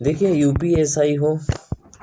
देखिए यूपीएसआई हो,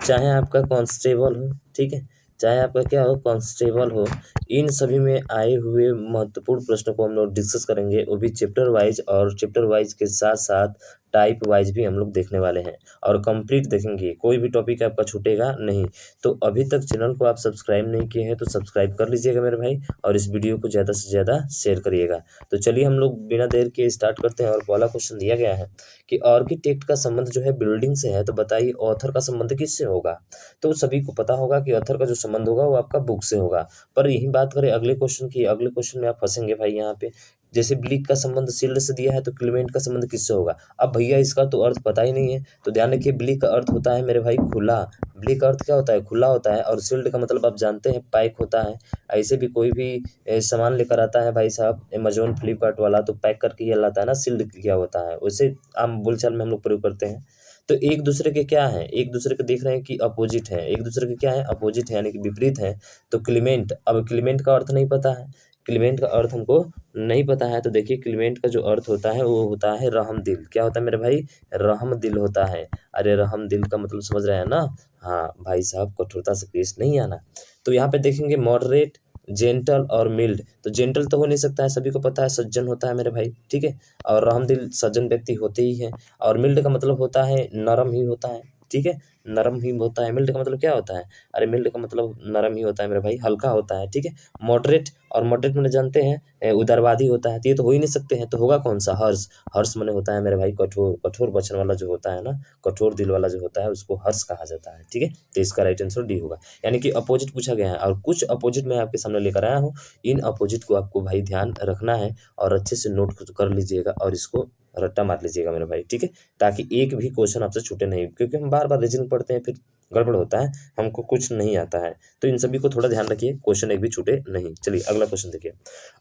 चाहे आपका कांस्टेबल हो, ठीक है, चाहे आपका क्या हो कांस्टेबल हो, इन सभी में आए हुए महत्वपूर्ण प्रश्नों को हम लोग डिस्कस करेंगे, वो भी चैप्टर वाइज, और चैप्टर वाइज के साथ साथ टाइप वाइज भी हम लोग देखने वाले हैं और कंप्लीट देखेंगे, कोई भी टॉपिक आपका छूटेगा नहीं। तो अभी तक चैनल को आप सब्सक्राइब नहीं किए हैं तो सब्सक्राइब कर लीजिएगा मेरे भाई, और इस वीडियो को ज़्यादा से ज़्यादा शेयर करिएगा। तो चलिए हम लोग बिना देर के स्टार्ट करते हैं। और पहला क्वेश्चन दिया गया है कि आर्किटेक्ट का संबंध जो है बिल्डिंग से है, तो बताइए ऑथर का संबंध किससे होगा। तो सभी को पता होगा कि ऑथर का जो संबंध होगा वो आपका बुक से होगा। पर यही बात करें अगले क्वेश्चन की, अगले क्वेश्चन में आप फंसेंगे भाई यहाँ पे। जैसे ब्लिक का संबंध शील्ड से दिया है, तो क्लीमेंट का संबंध किससे होगा। अब भैया इसका तो अर्थ पता ही नहीं है, तो ध्यान रखिए ब्लिक का अर्थ होता है मेरे भाई खुला। ब्लिक का अर्थ क्या होता है, खुला होता है। और शील्ड का मतलब आप जानते हैं पैक होता है। ऐसे भी कोई भी सामान लेकर आता है भाई साहब, अमेजोन फ्लिपकार्ट वाला, तो पैक करके ये लाता है ना, सील्ड किया होता है। वैसे आम बोलचाल में हम लोग प्रयोग करते हैं। तो एक दूसरे के क्या है, एक दूसरे के देख रहे हैं कि अपोजिट है, एक दूसरे के क्या है अपोजिट है, यानी कि विपरीत है। तो क्लीमेंट, अब क्लीमेंट का अर्थ नहीं पता है, क्लीमेंट का अर्थ हमको नहीं पता है। तो देखिए क्लीमेंट का जो अर्थ होता है वो होता है रहम दिल। क्या होता है मेरे भाई, रहम दिल होता है। अरे रहम दिल का मतलब समझ रहे हैं ना। हाँ भाई साहब, कठोरता से पेश नहीं आना। तो यहाँ पे देखेंगे मॉडरेट, जेंटल और मिल्ड। तो जेंटल तो हो नहीं सकता है, सभी को पता है सज्जन होता है मेरे भाई, ठीक है। और रहमदिल सज्जन व्यक्ति होते ही हैं। और मिल्ड का मतलब होता है नरम ही होता है, ठीक है, नरम ही होता है। मिल्ड का मतलब क्या होता है, अरे मिल्ड का मतलब नरम ही होता है मेरे भाई, हल्का होता है, ठीक है। मॉडरेट, और मॉडरेट मैंने जानते हैं उदारवादी होता है। तो ये तो हो ही नहीं सकते हैं, तो होगा कौन सा, हर्ष। हर्ष मैंने होता है मेरे भाई कठोर, कठोर वचन वाला जो होता है ना, कठोर दिल वाला जो होता है उसको हर्ष कहा जाता है, ठीक है। तो इसका राइट आंसर डी होगा। यानी कि अपोजिट पूछा गया है और कुछ अपोजिट मैं आपके सामने लेकर आया हूँ। इन अपोजिट को आपको भाई ध्यान रखना है और अच्छे से नोट कर लीजिएगा और इसको रट्टा मार लीजिएगा मेरे भाई, ठीक है। ताकि एक भी क्वेश्चन आपसे छूटे नहीं, क्योंकि हम बार बार रीजनिंग पढ़ते हैं फिर गड़बड़ होता है, हमको कुछ नहीं आता है। तो इन सभी को थोड़ा ध्यान रखिए, क्वेश्चन एक भी छूटे नहीं। चलिए अगला क्वेश्चन देखिए।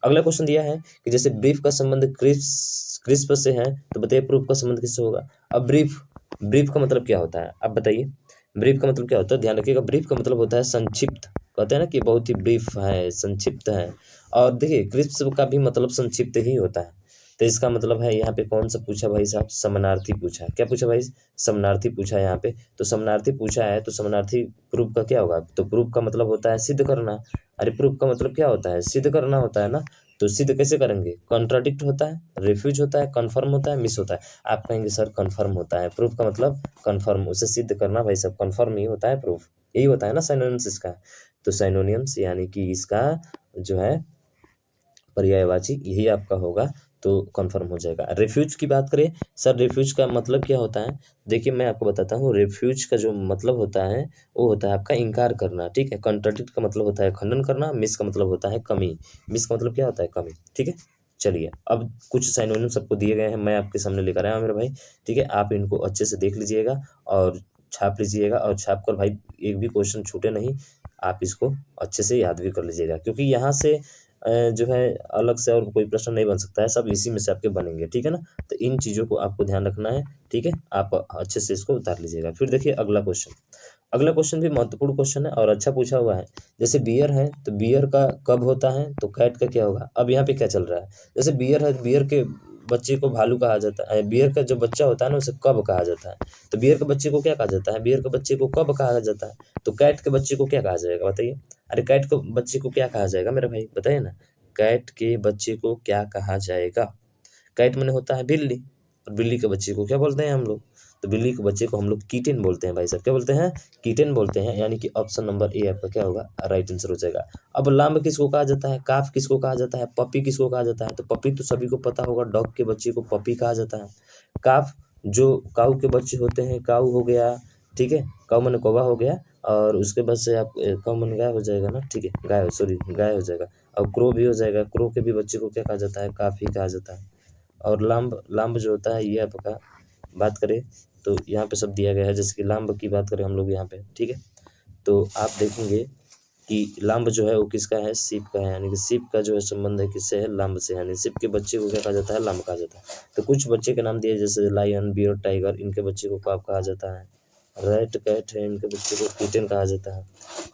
अगला क्वेश्चन दिया है कि जैसे ब्रीफ का संबंध क्रिस्प से है, तो बताइए प्रूफ का संबंध किससे होगा। अब ब्रीफ, ब्रीफ का मतलब क्या होता है आप बताइए। ब्रीफ का मतलब क्या होता है, ध्यान रखिएगा। ब्रीफ का मतलब होता है संक्षिप्त, कहते हैं ना कि बहुत ही ब्रीफ है, संक्षिप्त है। और देखिए क्रिस्प का भी मतलब संक्षिप्त ही होता है। तो इसका मतलब है यहाँ पे कौन सा पूछा भाई साहब, समानार्थी पूछा है। क्या पूछा भाई, समानार्थी पूछा है यहाँ पे। तो समानार्थी पूछा है तो समानार्थी प्रूफ का क्या होगा, तो प्रूफ का मतलब होता है सिद्ध करना। अरे प्रूफ का मतलब क्या होता है, सिद्ध करना होता है ना। तो सिद्ध कैसे करेंगे, कॉन्ट्राडिक्ट होता है, रिफ्यूज होता है, कन्फर्म होता है, मिस होता है। आप कहेंगे सर कन्फर्म होता है, प्रूफ का मतलब कन्फर्म, उसे सिद्ध करना भाई साहब, कन्फर्म ही होता है प्रूफ, यही होता है ना साइनोनिम्स इसका। तो साइनोनिम्स यानी कि इसका जो है पर्यायवाची यही आपका होगा, तो कन्फर्म हो जाएगा। रिफ्यूज की बात करें, सर रिफ्यूज का मतलब क्या होता है। देखिए मैं आपको बताता हूँ, रिफ्यूज का जो मतलब होता है वो होता है आपका इनकार करना, ठीक है। कॉन्ट्राडिक्ट का मतलब होता है खंडन करना, मिस का मतलब होता है कमी। मिस का मतलब क्या होता है, कमी, ठीक है। चलिए अब कुछ साइनोनिम्स सबको दिए गए हैं, मैं आपके सामने लेकर आया हूँ मेरे भाई, ठीक है। आप इनको अच्छे से देख लीजिएगा और छाप लीजिएगा, और छाप कर भाई एक भी क्वेश्चन छूटे नहीं, आप इसको अच्छे से याद भी कर लीजिएगा, क्योंकि यहाँ से जो है अलग से और कोई प्रश्न नहीं बन सकता है, सब इसी में से आपके बनेंगे, ठीक है ना। तो इन चीज़ों को आपको ध्यान रखना है, ठीक है। आप अच्छे से इसको उतार लीजिएगा। फिर देखिए अगला क्वेश्चन, अगला क्वेश्चन भी महत्वपूर्ण क्वेश्चन है और अच्छा पूछा हुआ है। जैसे बियर है तो बियर का कब होता है, तो कैट का क्या होगा। अब यहाँ पे क्या चल रहा है, जैसे बियर है, बियर के बच्चे को भालू कहा जाता है, बियर का जो बच्चा होता है ना उसे कब कहा जाता है। तो बियर के बच्चे को क्या कहा जाता है, बियर के बच्चे को कब कहा जाता है। तो कैट के बच्चे को क्या कहा जाएगा बताइए। अरे कैट को बच्चे को क्या कहा जाएगा मेरे भाई, बताइए ना। कैट के बच्चे को क्या कहा जाएगा। कैट माने होता है बिल्ली, और बिल्ली के बच्चे को क्या बोलते हैं हम लोग, तो बिल्ली के बच्चे को हम लोग कीटन बोलते हैं भाई साहब। क्या बोलते हैं, कीटन बोलते हैं। यानी कि ऑप्शन नंबर ए आपका क्या होगा, राइट आंसर हो जाएगा। अब लाम्ब किसको कहा जाता है, काफ किसको कहा जाता है, पपी किसको कहा जाता है। तो पपी तो सभी को पता होगा, डॉग के बच्चे को पपी कहा जाता है। काफ जो काऊ के बच्चे होते हैं, काऊ हो गया, ठीक है, काऊ माने कौवा हो गया। और उसके बाद से आप काऊ माने गाय हो जाएगा ना, ठीक है, गाय, सॉरी गाय हो जाएगा। और क्रो भी हो जाएगा, क्रो के भी बच्चे को क्या कहा जाता है, काफ ही कहा जाता है। और लाम्ब, लाम्ब जो होता है ये आपका बात करें तो यहाँ पे सब दिया गया है। जैसे कि लाम्ब की बात करें हम लोग यहाँ पे, ठीक है। तो आप देखेंगे कि लाम्ब जो है वो किसका है, सीप का है। यानी कि सीप का जो है संबंध है किससे है, लाम्ब से। यानी सीप के बच्चे को क्या कहा जाता है, लाम्ब कहा जाता है। तो कुछ बच्चे के नाम दिए, जैसे लायन, बियर, टाइगर, इनके बच्चे को काफ कहा जाता है। रैट, कैट है, इनके बच्चे को किटन कहा जाता है।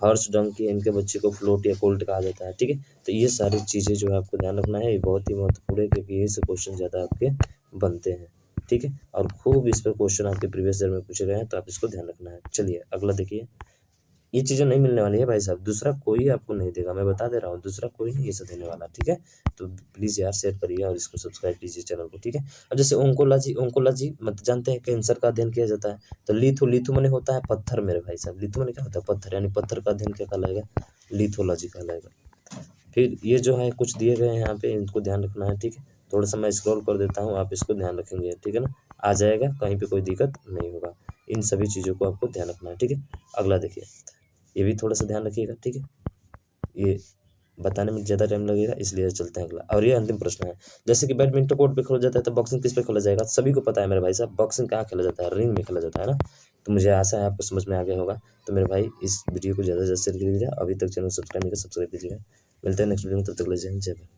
हॉर्स, डंकी, इनके बच्चे को फ्लोट या कोल्ट कहा जाता है, ठीक है। तो ये सारी चीज़ें जो है आपको ध्यान रखना है, ये बहुत ही महत्वपूर्ण है, क्योंकि यही से क्वेश्चन ज़्यादा आपके बनते हैं। ठीक है, और खूब इस पर क्वेश्चन आपके प्रीवियस ईयर में पूछे गए हैं, तो आप इसको ध्यान रखना है। चलिए अगला देखिए, ये चीज़ें नहीं मिलने वाली है भाई साहब, दूसरा कोई आपको नहीं देगा, मैं बता दे रहा हूँ, दूसरा कोई नहीं ये सब देने वाला, ठीक है। तो प्लीज़ यार शेयर करिए और इसको सब्सक्राइब कीजिए चैनल को, ठीक है। अब जैसे ओंकोलॉजी मत जानते हैं कैंसर का अध्ययन किया जाता है, तो लिथो माने होता है पत्थर मेरे भाई साहब, लिथो माने क्या होता है पत्थर, यानी पत्थर का अध्ययन क्या कहलाएगा, लिथोलॉजी कहलाएगा। फिर ये जो है कुछ दिए गए हैं यहाँ पे, इनको ध्यान रखना है, ठीक है। थोड़ा सा मैं स्क्रॉल कर देता हूँ, आप इसको ध्यान रखेंगे, ठीक है ना, आ जाएगा, कहीं पे कोई दिक्कत नहीं होगा। इन सभी चीज़ों को आपको ध्यान रखना है, ठीक है। अगला देखिए, ये भी थोड़ा सा ध्यान रखिएगा, ठीक है। ये बताने में ज़्यादा टाइम लगेगा, इसलिए चलते हैं अगला। और ये अंतिम प्रश्न है, जैसे कि बैडमिंटन कोर्ट पे खेला जाता है, तो बॉक्सिंग किस पे खेला जाएगा, सभी को पता है मेरे भाई साहब, बॉक्सिंग कहाँ खेला जाता है, रिंग में खेला जाता है ना। तो मुझे आशा है आपको समझ में आ गया होगा। तो मेरे भाई इस वीडियो को ज़्यादा से ज़्यादा शेयर कीजिएगा, अभी तक चैनल सब्सक्राइब नहीं किया सब्सक्राइब कीजिएगा। मिलते हैं नेक्स्ट वीडियो में, तब तक के लिए जय हिंद जय भारत।